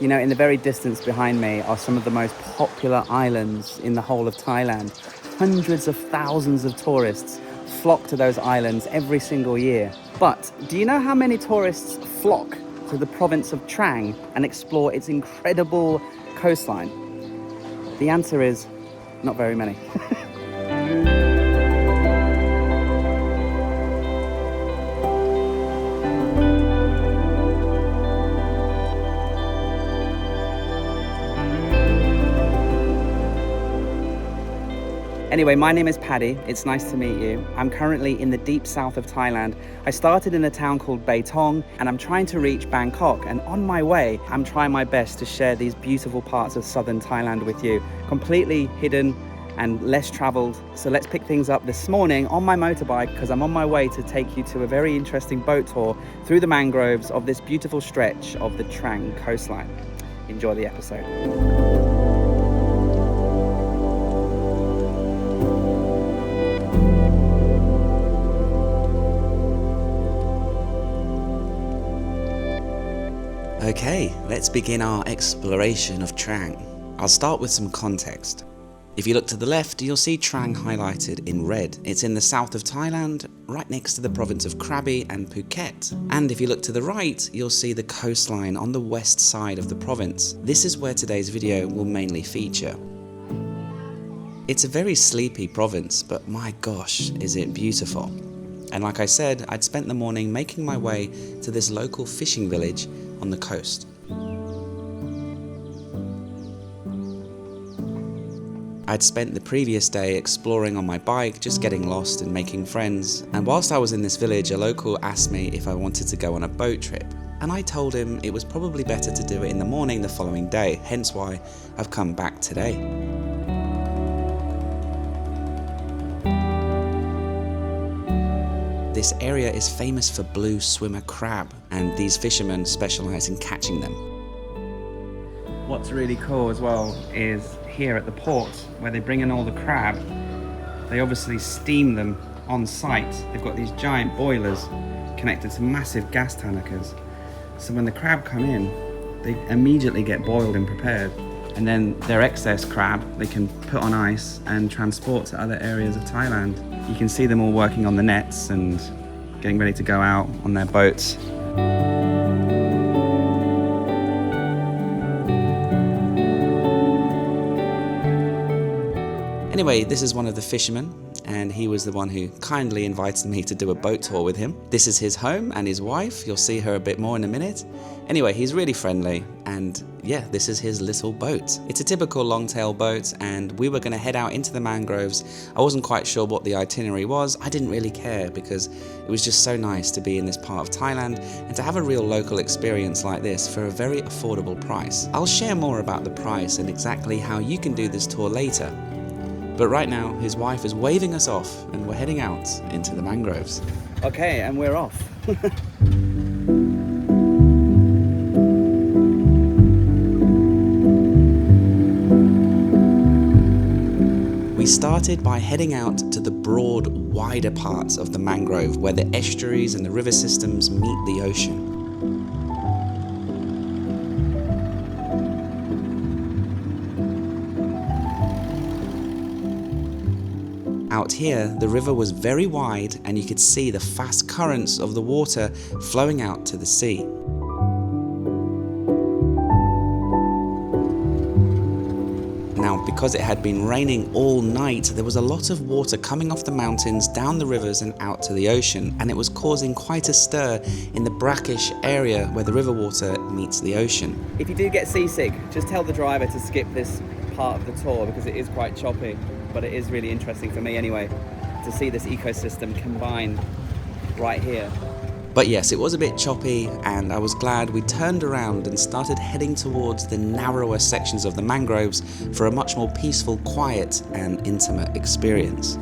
You know, in the very distance behind me are some of the most popular islands in the whole of Thailand. Hundreds of thousands of tourists flock to those islands every single year. But do you know how many tourists flock to the province of Trang and explore its incredible coastline? The answer is not very many. Anyway, my name is Paddy. It's nice to meet you. I'm currently in the deep south of Thailand. I started in a town called Baitong and I'm trying to reach Bangkok. And on my way, I'm trying my best to share these beautiful parts of southern Thailand with you, completely hidden and less traveled. So let's pick things up this morning on my motorbike because I'm on my way to take you to a very interesting boat tour through the mangroves of this beautiful stretch of the Trang coastline. Enjoy the episode. Okay, let's begin our exploration of Trang. I'll start with some context. If you look to the left, you'll see Trang highlighted in red. It's in the south of Thailand, right next to the province of Krabi and Phuket. And if you look to the right, you'll see the coastline on the west side of the province. This is where today's video will mainly feature. It's a very sleepy province, but my gosh, is it beautiful. And like I said, I'd spent the morning making my way to this local fishing village on the coast. I'd spent the previous day exploring on my bike, just getting lost and making friends. And whilst I was in this village, a local asked me if I wanted to go on a boat trip. And I told him it was probably better to do it in the morning the following day, hence why I've come back today. This area is famous for blue swimmer crab, and these fishermen specialise in catching them. What's really cool as well is here at the port, where they bring in all the crab, they obviously steam them on site. They've got these giant boilers connected to massive gas tanakers. So when the crab come in, they immediately get boiled and prepared. And then their excess crab, they can put on ice and transport to other areas of Thailand. You can see them all working on the nets and getting ready to go out on their boats. Anyway, this is one of the fishermen, and he was the one who kindly invited me to do a boat tour with him. This is his home and his wife. You'll see her a bit more in a minute. Anyway, he's really friendly, and yeah, this is his little boat. It's a typical longtail boat, and we were going to head out into the mangroves. I wasn't quite sure what the itinerary was. I didn't really care because it was just so nice to be in this part of Thailand and to have a real local experience like this for a very affordable price. I'll share more about the price and exactly how you can do this tour later. But right now, his wife is waving us off and we're heading out into the mangroves. Okay, and we're off. We started by heading out to the broad, wider parts of the mangrove where the estuaries and the river systems meet the ocean. Out here, the river was very wide and you could see the fast currents of the water flowing out to the sea. Now, because it had been raining all night, there was a lot of water coming off the mountains, down the rivers and out to the ocean, and it was causing quite a stir in the brackish area where the river water meets the ocean. If you do get seasick, just tell the driver to skip this part of the tour because it is quite choppy. But it is really interesting for me anyway to see this ecosystem combined right here. But yes, it was a bit choppy and I was glad we turned around and started heading towards the narrower sections of the mangroves for a much more peaceful, quiet and intimate experience.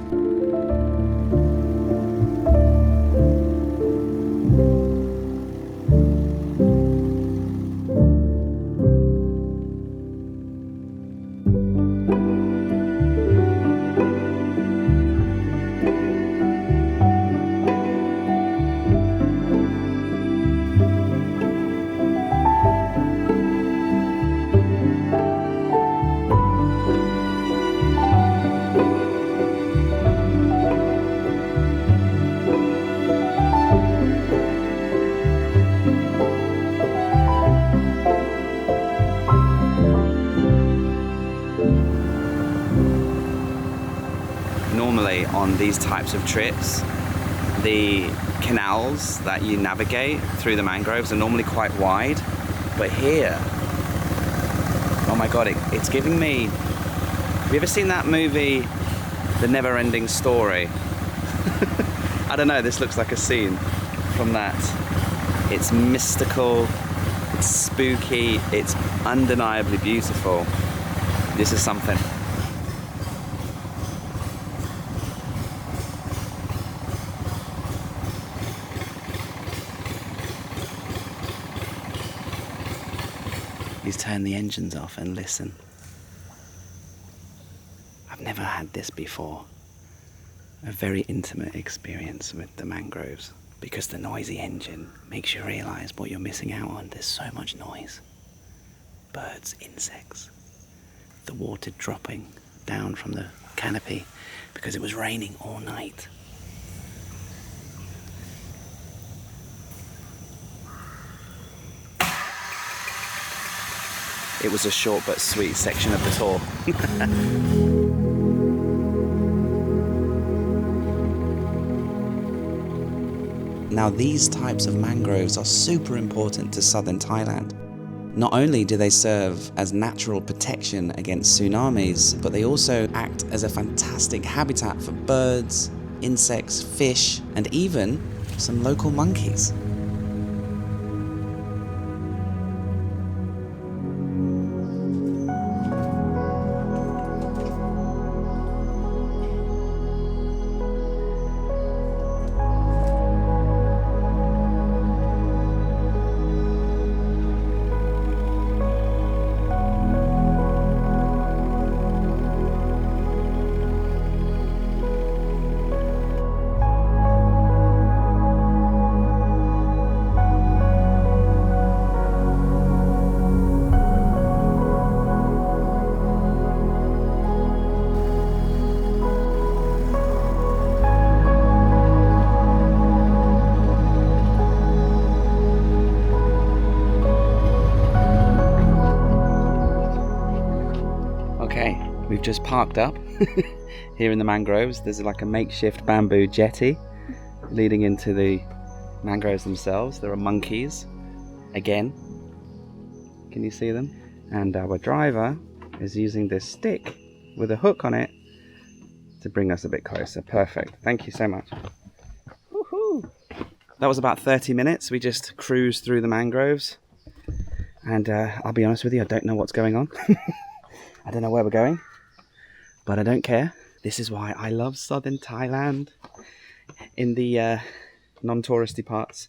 on these types of trips, the canals that you navigate through the mangroves are normally quite wide, but here, oh my god, it's giving me, have you ever seen that movie, The Never-Ending Story? I don't know, this looks like a scene from that. It's mystical, it's spooky, it's undeniably beautiful. This is something. He's turned the engines off and listen. I've never had this before. A very intimate experience with the mangroves, because the noisy engine makes you realise what you're missing out on. There's so much noise. Birds, insects, the water dropping down from the canopy because it was raining all night. It was a short but sweet section of the tour. Now, these types of mangroves are super important to southern Thailand. Not only do they serve as natural protection against tsunamis, but they also act as a fantastic habitat for birds, insects, fish, and even some local monkeys. We've just parked up here in the mangroves. There's like a makeshift bamboo jetty leading into the mangroves themselves. There are monkeys again. Can you see them? And our driver is using this stick with a hook on it to bring us a bit closer. Perfect. Thank you so much. Woohoo! That was about 30 minutes. We just cruised through the mangroves. And I'll be honest with you, I don't know what's going on. I don't know where we're going. But I don't care. This is why I love southern Thailand in the non-touristy parts,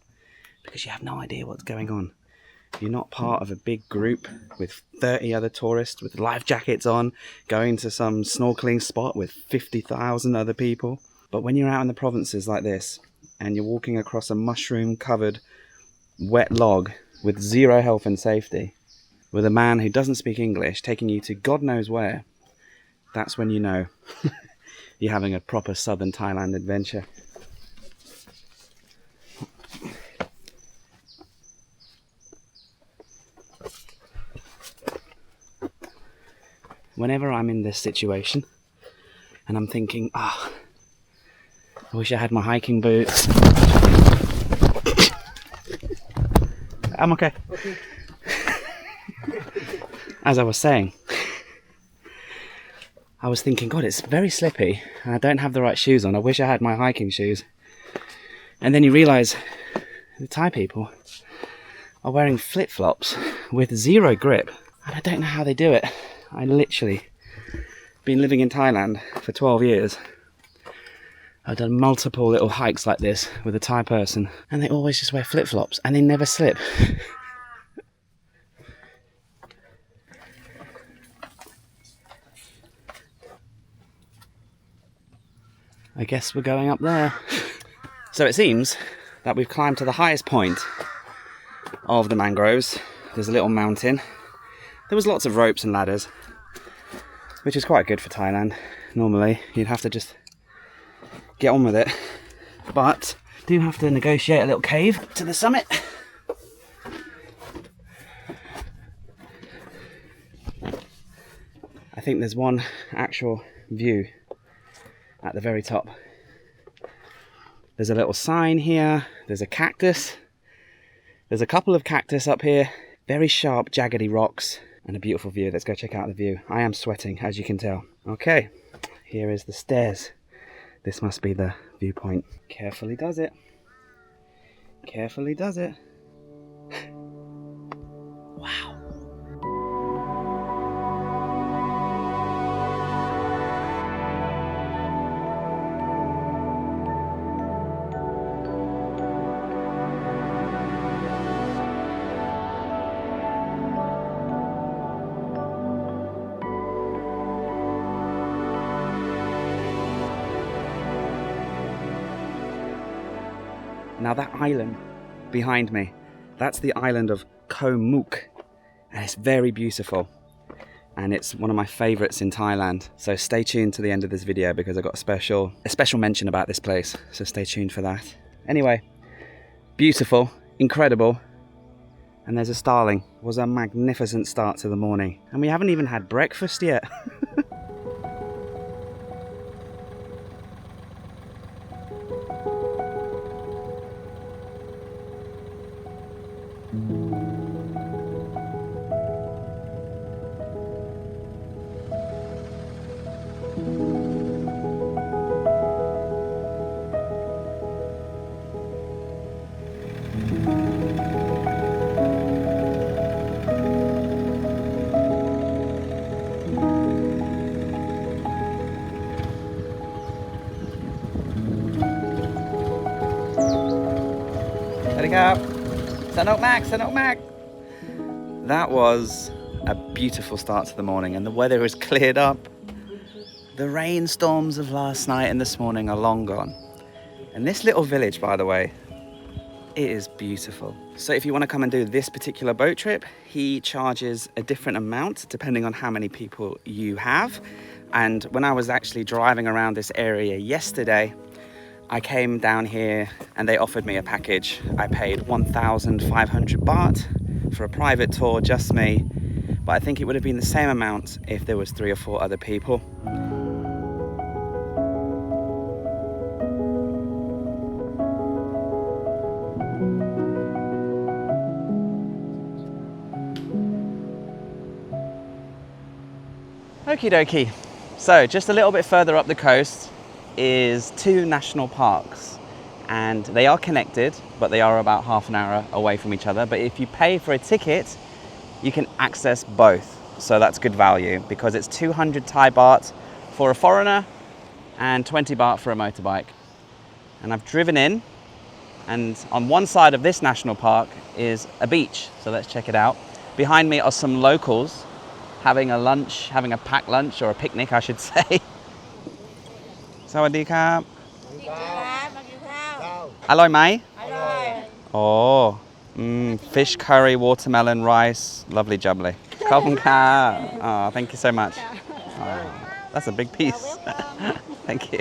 because you have no idea what's going on. You're not part of a big group with 30 other tourists with life jackets on, going to some snorkeling spot with 50,000 other people. But when you're out in the provinces like this, and you're walking across a mushroom-covered wet log with zero health and safety, with a man who doesn't speak English taking you to God knows where, that's when you know you're having a proper southern Thailand adventure. Whenever I'm in this situation and I'm thinking, I wish I had my hiking boots. I'm okay. As I was saying, I was thinking, God, it's very slippy and I don't have the right shoes on. I wish I had my hiking shoes. And then you realise the Thai people are wearing flip-flops with zero grip. And I don't know how they do it. I literally been living in Thailand for 12 years. I've done multiple little hikes like this with a Thai person, and they always just wear flip-flops and they never slip. I guess we're going up there. So it seems that we've climbed to the highest point of the mangroves. There's a little mountain. There was lots of ropes and ladders, which is quite good for Thailand. Normally, you'd have to just get on with it. But do have to negotiate a little cave to the summit. I think there's one actual view at the very top. There's a little sign here. There's a cactus. There's a couple of cactus up here. Very sharp, jaggedy rocks and a beautiful view. Let's go check out the view. I am sweating, as you can tell. Okay, here is the stairs. This must be the viewpoint. Carefully does it. Carefully does it. Wow. Now that island behind me, that's the island of Koh Mook, and it's very beautiful, and it's one of my favorites in Thailand. So stay tuned to the end of this video because I've got a special mention about this place, so stay tuned for that. Anyway, beautiful, incredible, and there's a starling. It was a magnificent start to the morning, and we haven't even had breakfast yet. That was a beautiful start to the morning, and the weather has cleared up. The rainstorms of last night and this morning are long gone. And this little village, by the way, it is beautiful. So if you want to come and do this particular boat trip, he charges a different amount depending on how many people you have. And when I was actually driving around this area yesterday, I came down here and they offered me a package. I paid 1,500 baht for a private tour, just me. But I think it would have been the same amount if there was 3 or 4 other people. Okie dokie. So just a little bit further up the coast is 2 national parks, and they are connected, but they are about half an hour away from each other. But if you pay for a ticket, you can access both. So that's good value because it's 200 Thai baht for a foreigner and 20 baht for a motorbike. And I've driven in, and on one side of this national park is a beach. So let's check it out. Behind me are some locals having a lunch, having a packed lunch, or a picnic, I should say. Sawadee krab. Alloy mai? Oh, fish curry, watermelon, rice, lovely jubbly. Khop ka. Oh, thank you so much. Oh, that's a big piece. Thank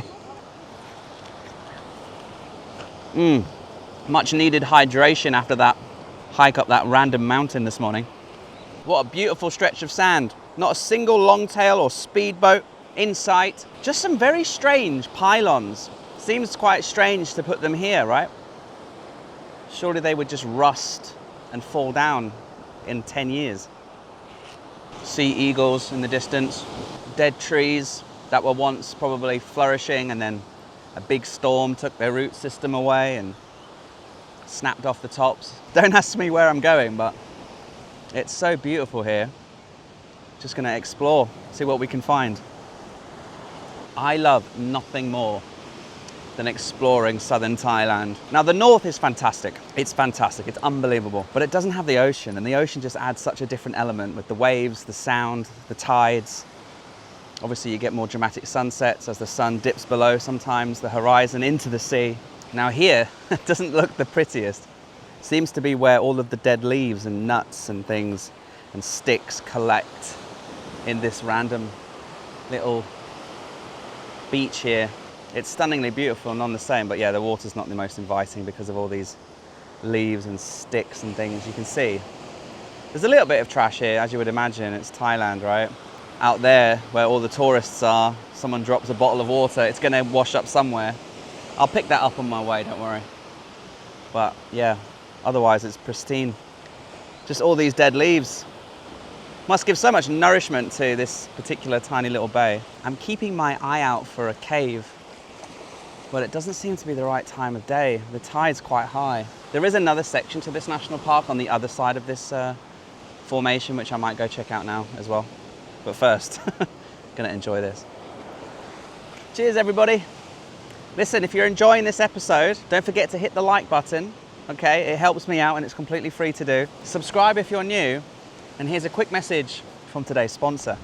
you. Much needed hydration after that hike up that random mountain this morning. What a beautiful stretch of sand. Not a single longtail or speedboat in sight. Just some very strange pylons. Seems quite strange to put them here, right? Surely they would just rust and fall down in 10 years. Sea eagles in the distance. Dead trees that were once probably flourishing, and then a big storm took their root system away and snapped off the tops. Don't ask me where I'm going, but it's so beautiful here. Just gonna explore, see what we can find. I love nothing more than exploring southern Thailand. Now the north is fantastic. It's fantastic, it's unbelievable, but it doesn't have the ocean, and the ocean just adds such a different element with the waves, the sound, the tides. Obviously you get more dramatic sunsets as the sun dips below sometimes the horizon into the sea. Now here, it doesn't look the prettiest. Seems to be where all of the dead leaves and nuts and things and sticks collect in this random little beach here. It's stunningly beautiful, none the same, but yeah, the water's not the most inviting because of all these leaves and sticks and things. You can see there's a little bit of trash here, as you would imagine. It's Thailand, right? out there where all the tourists are, someone drops a bottle of water, it's going to wash up somewhere. I'll pick that up on my way, don't worry. But yeah, otherwise it's pristine. Just all these dead leaves. Must give so much nourishment to this particular tiny little bay. I'm keeping my eye out for a cave, but it doesn't seem to be the right time of day. The tide's quite high. There is another section to this national park on the other side of this formation, which I might go check out now as well. But first, gonna enjoy this. Cheers, everybody. Listen, if you're enjoying this episode, don't forget to hit the like button, okay? It helps me out and it's completely free to do. Subscribe if you're new, and here's a quick message from today's sponsor.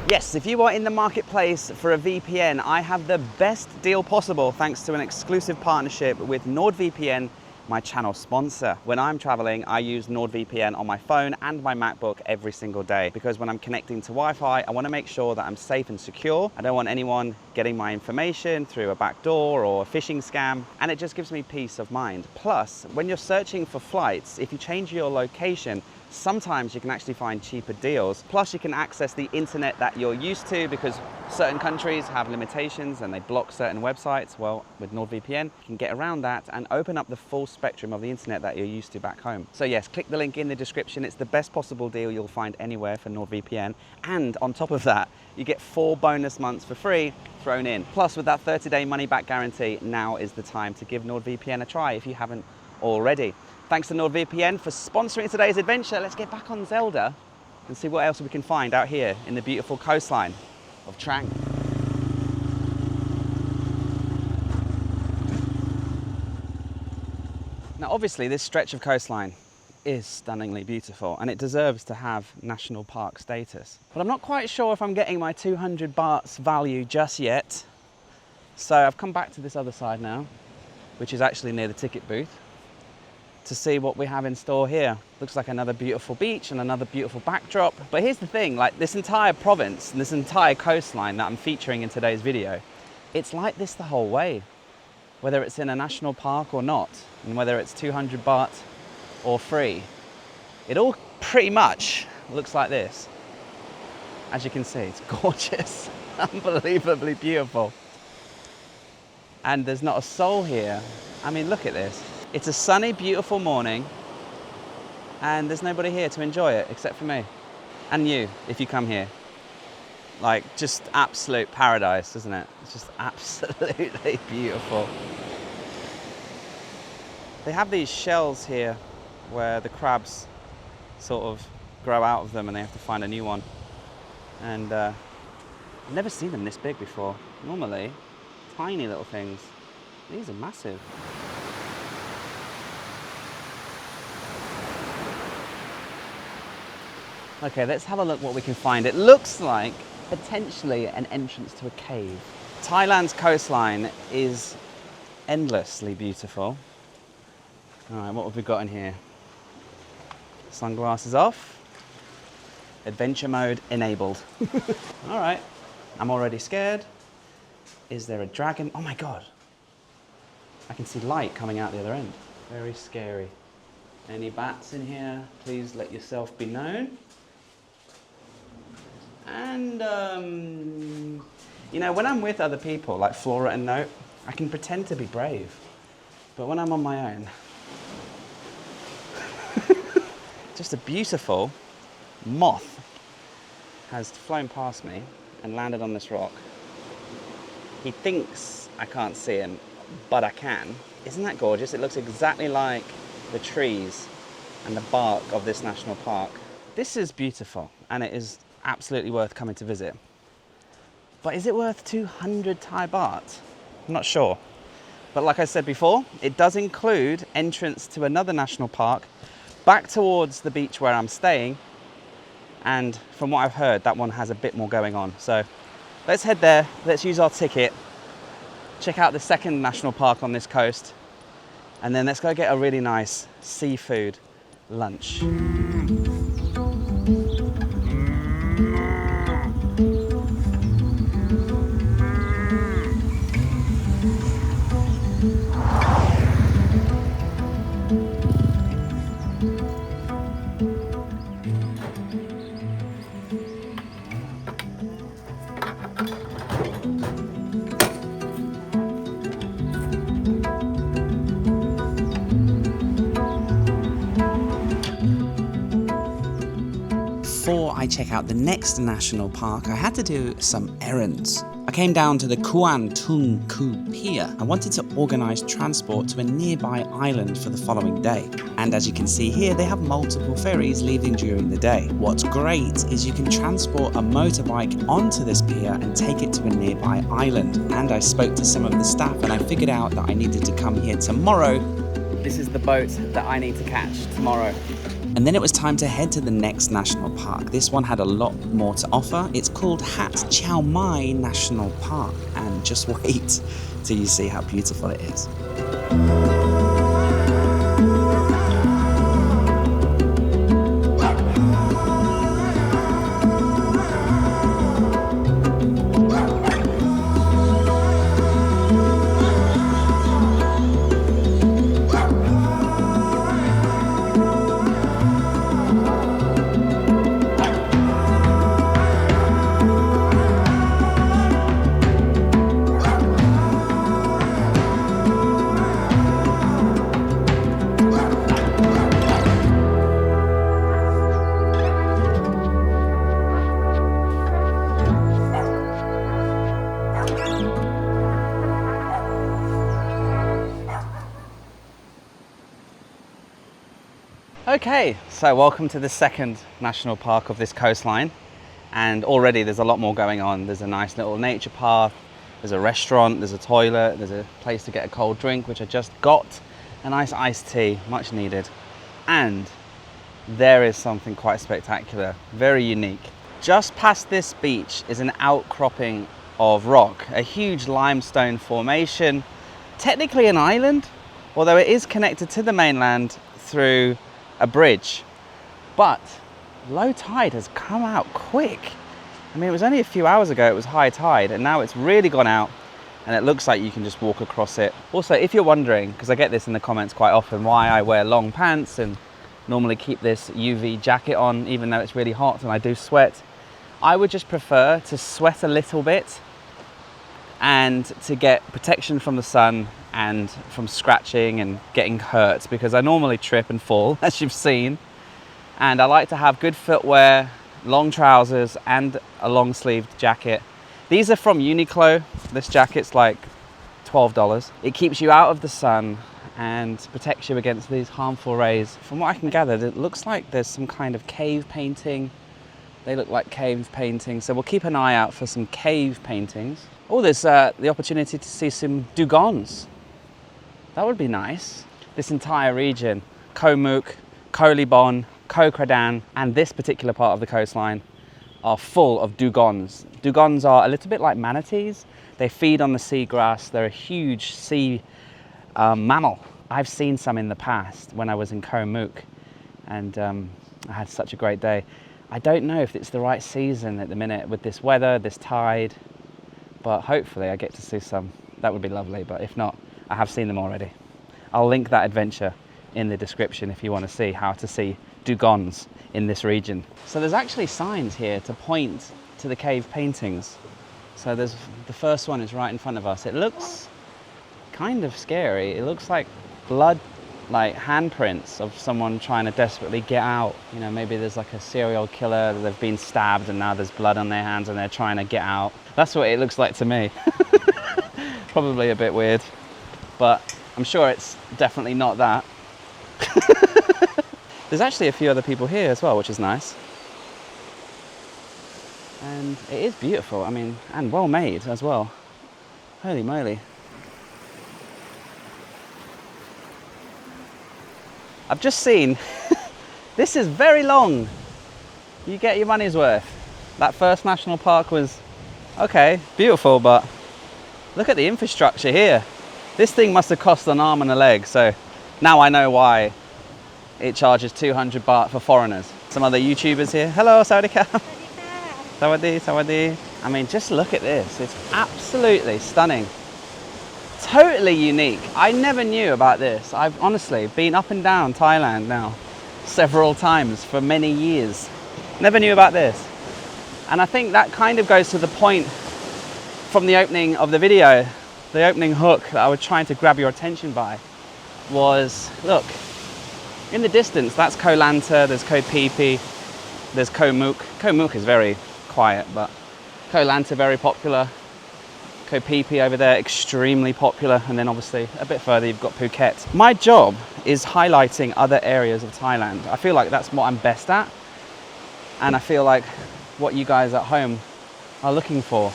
Yes, if you are in the marketplace for a VPN, I have the best deal possible thanks to an exclusive partnership with NordVPN, my channel sponsor. When I'm traveling, I use NordVPN on my phone and my MacBook every single day because when I'm connecting to Wi-Fi, I want to make sure that I'm safe and secure. I don't want anyone getting my information through a back door or a phishing scam, and it just gives me peace of mind. Plus, when you're searching for flights, if you change your location, sometimes you can actually find cheaper deals. Plus, you can access the internet that you're used to because certain countries have limitations and they block certain websites. Well, with NordVPN, you can get around that and open up the full spectrum of the internet that you're used to back home. So yes, click the link in the description. It's the best possible deal you'll find anywhere for NordVPN. And on top of that, you get 4 bonus months for free thrown in. Plus, with that 30-day money-back guarantee, now is the time to give NordVPN a try if you haven't already. Thanks to NordVPN for sponsoring today's adventure. Let's get back on Zelda and see what else we can find out here in the beautiful coastline of Trang. Now, obviously, this stretch of coastline is stunningly beautiful and it deserves to have national park status. But I'm not quite sure if I'm getting my 200 bahts value just yet. So I've come back to this other side now, which is actually near the ticket booth, to see what we have in store here. Looks like another beautiful beach and another beautiful backdrop. But here's the thing, like this entire province and this entire coastline that I'm featuring in today's video, it's like this the whole way, whether it's in a national park or not, and whether it's 200 baht or free. It all pretty much looks like this. As you can see, it's gorgeous, unbelievably beautiful. And there's not a soul here. I mean, look at this. It's a sunny, beautiful morning, and there's nobody here to enjoy it except for me. And you, if you come here. Like, just absolute paradise, isn't it? It's just absolutely beautiful. They have these shells here where the crabs sort of grow out of them and they have to find a new one. And I've never seen them this big before. Normally, tiny little things. These are massive. Okay, let's have a look what we can find. It looks like potentially an entrance to a cave. Thailand's coastline is endlessly beautiful. All right, what have we got in here? Sunglasses off. Adventure mode enabled. All right, I'm already scared. Is there a dragon? Oh my God. I can see light coming out the other end. Very scary. Any bats in here? Please let yourself be known. And, you know, when I'm with other people, like Flora and Note, I can pretend to be brave. But when I'm on my own, just a beautiful moth has flown past me and landed on this rock. He thinks I can't see him, but I can. Isn't that gorgeous? It looks exactly like the trees and the bark of this national park. This is beautiful, and it is absolutely worth coming to visit. But is it worth 200 Thai baht? I'm not sure. But like I said before, it does include entrance to another national park back towards the beach where I'm staying. And from what I've heard, that one has a bit more going on. So let's head there, let's use our ticket, check out the second national park on this coast, and then let's go get a really nice seafood lunch. I check out the next national park, I had to do some errands. I came down to the Kuan Tung Ku Pier. I wanted to organise transport to a nearby island for the following day. And as you can see here, they have multiple ferries leaving during the day. What's great is you can transport a motorbike onto this pier and take it to a nearby island. And I spoke to some of the staff and I figured out that I needed to come here tomorrow. This is the boat that I need to catch tomorrow. And then it was time to head to the next national park. This one had a lot more to offer. It's called Hat Chiao Mai National Park. And just wait till you see how beautiful it is. Okay, so welcome to the second national park of this coastline, and already there's a lot more going on. There's a nice little nature path, there's a restaurant, there's a toilet, there's a place to get a cold drink, which I just got, a nice iced tea, much needed, and there is something quite spectacular, very unique. Just past this beach is an outcropping of rock, a huge limestone formation, technically an island, although it is connected to the mainland through a bridge, but low tide has come out quick. I mean, it was only a few hours ago it was high tide, and now it's really gone out and it looks like you can just walk across it. Also, if you're wondering, because I get this in the comments quite often, why I wear long pants and normally keep this UV jacket on even though it's really hot and I do sweat, I would just prefer to sweat a little bit and to get protection from the sun and from scratching and getting hurt, because I normally trip and fall, as you've seen. And I like to have good footwear, long trousers and a long sleeved jacket. These are from Uniqlo. This jacket's like $12. It keeps you out of the sun and protects you against these harmful rays. From what I can gather, it looks like there's some kind of cave painting. They look like cave paintings, so we'll keep an eye out for some cave paintings. Oh, there's the opportunity to see some dugongs. That would be nice. This entire region, Koh Mook, Koh Libon, Koh Kradan, and this particular part of the coastline are full of dugongs. Dugongs are a little bit like manatees. They feed on the seagrass. They're a huge sea mammal. I've seen some in the past when I was in Koh Mook, and I had such a great day. I don't know if it's the right season at the minute with this weather, this tide, but hopefully I get to see some. That would be lovely, but if not, I have seen them already. I'll link that adventure in the description if you want to see how to see dugongs in this region. So there's actually signs here to point to the cave paintings. So there's the first one is right in front of us. It looks kind of scary. It looks like blood, like handprints of someone trying to desperately get out. You know, maybe there's like a serial killer, they've been stabbed and now there's blood on their hands and they're trying to get out. That's what it looks like to me. Probably a bit weird, but I'm sure it's definitely not that. There's actually a few other people here as well, which is nice. And it is beautiful, I mean, and well made as well. Holy moly. I've just seen, this is very long. You get your money's worth. That first national park was, okay, beautiful, but look at the infrastructure here. This thing must have cost an arm and a leg, so now I know why it charges 200 baht for foreigners. Some other YouTubers here. Hello, Sawadee-ka. Sawadee, Sawadee. I mean, just look at this. It's absolutely stunning. Totally unique. I never knew about this. I've honestly been up and down Thailand now several times for many years. Never knew about this. And I think that kind of goes to the point from the opening of the video. The opening hook that I was trying to grab your attention by was, look, in the distance, that's Koh Lanta, there's Koh Phi Phi, There's Koh Mook. Koh Mook is very quiet, but Koh Lanta very popular. Koh Phi Phi over there, extremely popular. And then obviously a bit further, you've got Phuket. My job is highlighting other areas of Thailand. I feel like that's what I'm best at. And I feel like what you guys at home are looking for.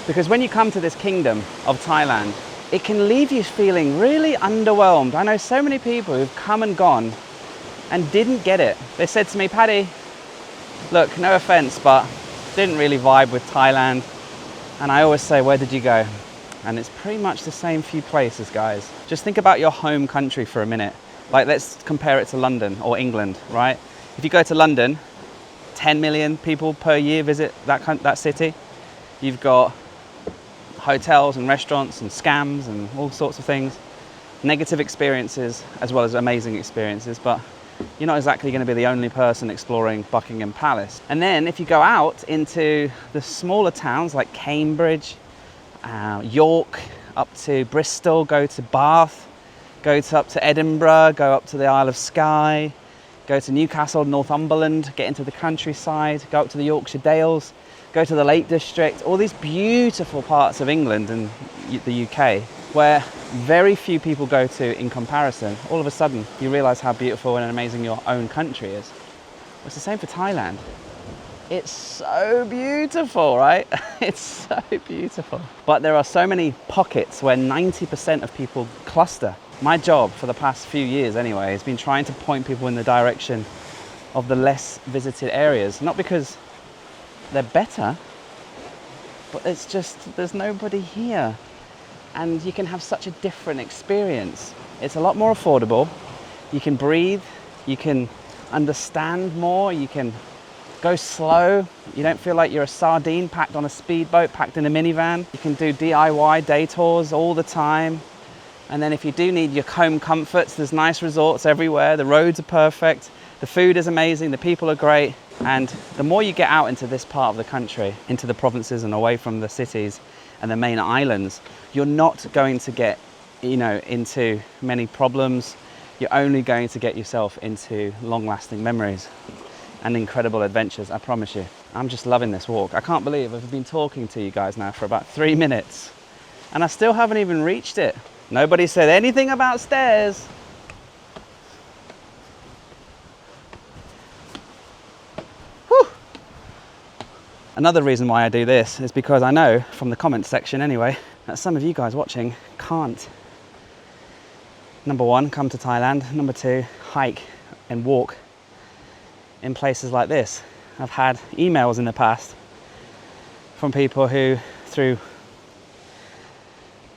Because when you come to this kingdom of Thailand, it can leave you feeling really underwhelmed. I know so many people who've come and gone and didn't get it. They said to me, Paddy, look, no offense, but didn't really vibe with Thailand. And I always say, where did you go? And it's pretty much the same few places, guys. Just think about your home country for a minute. Like, let's compare it to London or England, right? If you go to London, 10 million people per year visit that city. You've got hotels and restaurants and scams and all sorts of things. Negative experiences as well as amazing experiences, but you're not exactly going to be the only person exploring Buckingham Palace. And then if you go out into the smaller towns like Cambridge, York, up to Bristol, go to Bath, go up to Edinburgh, go up to the Isle of Skye, go to Newcastle, Northumberland, get into the countryside, go up to the Yorkshire Dales, go to the Lake District, all these beautiful parts of England and the UK where very few people go to in comparison. All of a sudden, you realise how beautiful and amazing your own country is. It's the same for Thailand. It's so beautiful, right? It's so beautiful. But there are so many pockets where 90% of people cluster. My job for the past few years anyway has been trying to point people in the direction of the less visited areas. Not because they're better, but it's just there's nobody here. And you can have such a different experience. It's a lot more affordable. You can breathe, you can understand more, you can go slow. You don't feel like you're a sardine packed on a speedboat, packed in a minivan. You can do DIY day tours all the time. And then if you do need your home comforts, there's nice resorts everywhere. The roads are perfect. The food is amazing. The people are great. And the more you get out into this part of the country, into the provinces and away from the cities and the main islands, you're not going to get, into many problems. You're only going to get yourself into long-lasting memories and incredible adventures, I promise you. I'm just loving this walk. I can't believe I've been talking to you guys now for about 3 minutes and I still haven't even reached it. Nobody said anything about stairs. Whew. Another reason why I do this is because I know from the comments section anyway, that some of you guys watching can't, number one, come to Thailand, number two, hike and walk in places like this. I've had emails in the past from people who, through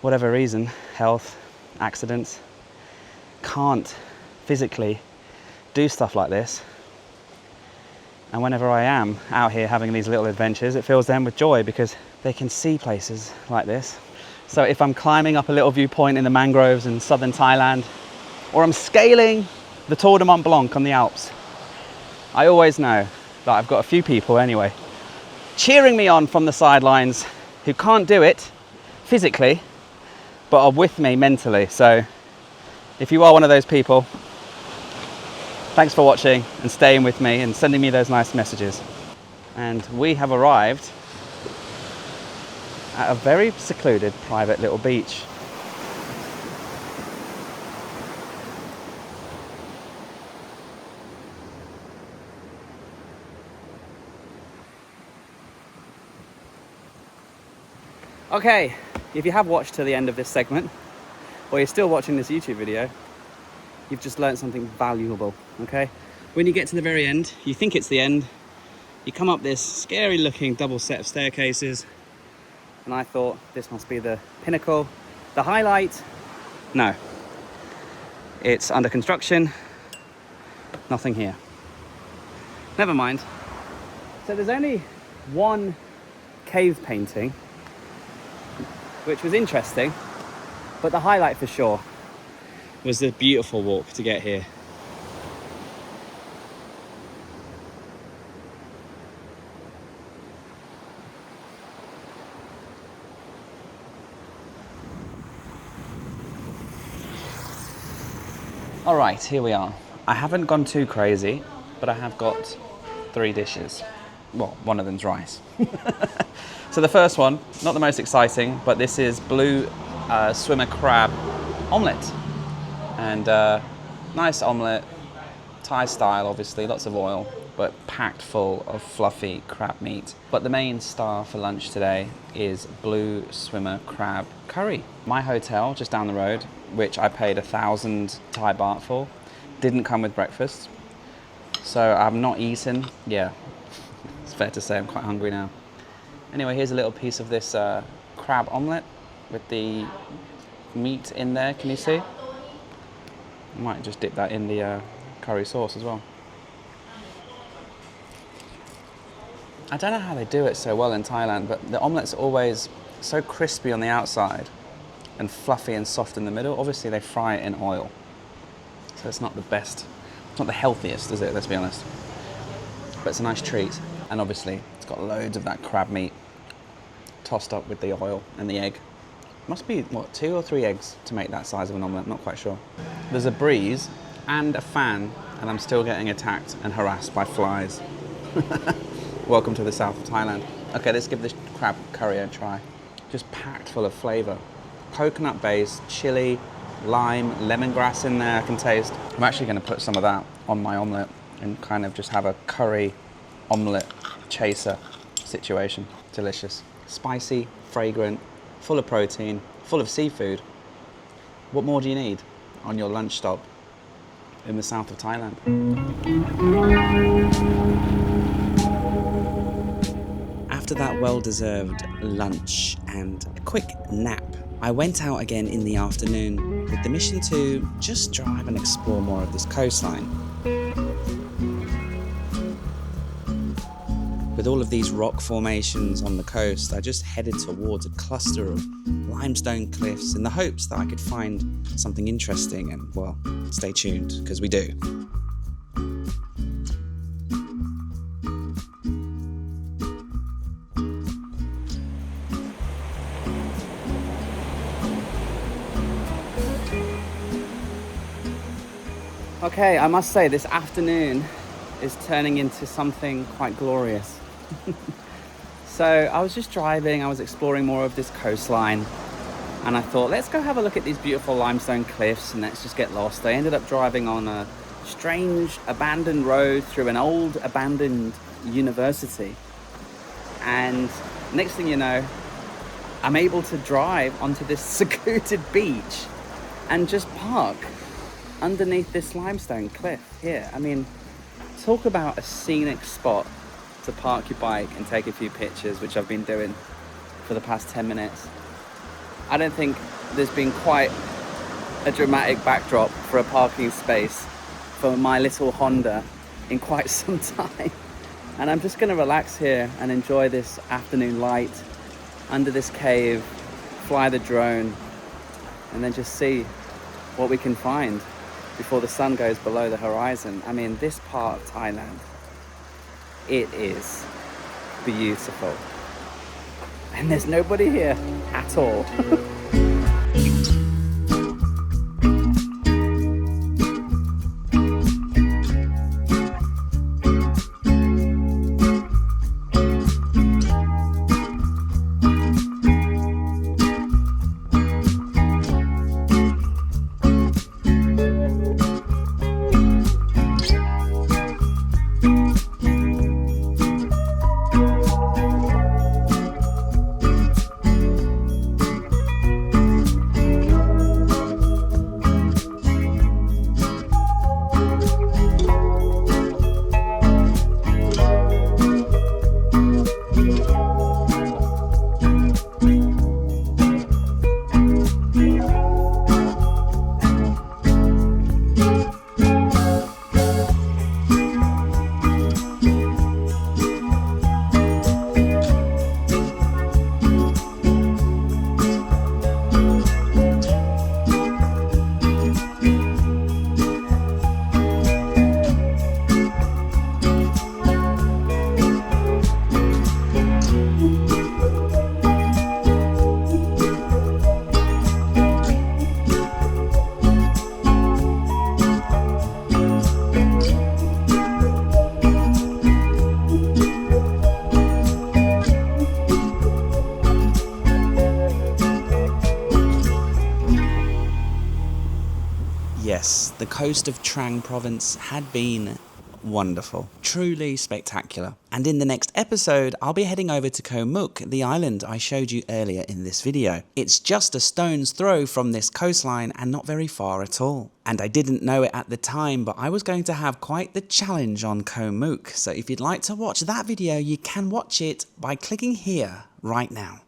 whatever reason, health, accidents, can't physically do stuff like this. And whenever I am out here having these little adventures, it fills them with joy because they can see places like this. So if I'm climbing up a little viewpoint in the mangroves in southern Thailand, or I'm scaling the Tour de Mont Blanc on the Alps, I always know that I've got a few people anyway cheering me on from the sidelines who can't do it physically but are with me mentally. So if you are one of those people, thanks for watching and staying with me and sending me those nice messages. And we have arrived at a very secluded private little beach. Okay, if you have watched to the end of this segment, or you're still watching this YouTube video, you've just learned something valuable, okay? When you get to the very end, you think it's the end, you come up this scary looking double set of staircases, and I thought this must be the pinnacle, the highlight. No, it's under construction, nothing here. Never mind. So there's only one cave painting, which was interesting, but the highlight for sure was the beautiful walk to get here. All right, here we are. I haven't gone too crazy, but I have got 3 dishes. Well, one of them's rice. So the first one, not the most exciting, but this is blue swimmer crab omelette. And nice omelette, Thai style obviously, lots of oil, but packed full of fluffy crab meat. But the main star for lunch today is blue swimmer crab curry. My hotel just down the road, which I paid 1,000 Thai baht for, didn't come with breakfast. So I've not eaten. Yeah, it's fair to say I'm quite hungry now. Anyway, here's a little piece of this crab omelette with the meat in there, can you see? I might just dip that in the curry sauce as well. I don't know how they do it so well in Thailand, but the omelet's always so crispy on the outside and fluffy and soft in the middle. Obviously they fry it in oil, so it's not the best, it's not the healthiest, is it? Let's be honest. But it's a nice treat, and obviously it's got loads of that crab meat tossed up with the oil and the egg. Must be, what, 2 or 3 eggs to make that size of an omelette, not quite sure. There's a breeze and a fan, and I'm still getting attacked and harassed by flies. Welcome to the south of Thailand. Okay, let's give this crab curry a try. Just packed full of flavour. Coconut base, chilli, lime, lemongrass in there I can taste. I'm actually going to put some of that on my omelette and kind of just have a curry omelette chaser situation. Delicious. Spicy, fragrant, full of protein, full of seafood. What more do you need on your lunch stop in the south of Thailand? After that well-deserved lunch and a quick nap, I went out again in the afternoon with the mission to just drive and explore more of this coastline. With all of these rock formations on the coast, I just headed towards a cluster of limestone cliffs in the hopes that I could find something interesting, and, well, stay tuned, because we do. Okay, I must say this afternoon is turning into something quite glorious. So I was just driving, I was exploring more of this coastline, and I thought, let's go have a look at these beautiful limestone cliffs and let's just get lost. I ended up driving on a strange abandoned road through an old abandoned university, and next thing you know, I'm able to drive onto this secluded beach and just park underneath this limestone cliff here. I mean, talk about a scenic spot to park your bike and take a few pictures, which I've been doing for the past 10 minutes. I don't think there's been quite a dramatic backdrop for a parking space for my little Honda in quite some time. And I'm just going to relax here and enjoy this afternoon light under this cave, fly the drone, and then just see what we can find before the sun goes below the horizon. I mean, this part of Thailand, it is beautiful. And there's nobody here at all. Yes, the coast of Trang province had been wonderful, truly spectacular. And in the next episode, I'll be heading over to Koh Mook, the island I showed you earlier in this video. It's just a stone's throw from this coastline and not very far at all. And I didn't know it at the time, but I was going to have quite the challenge on Koh Mook. So if you'd like to watch that video, you can watch it by clicking here right now.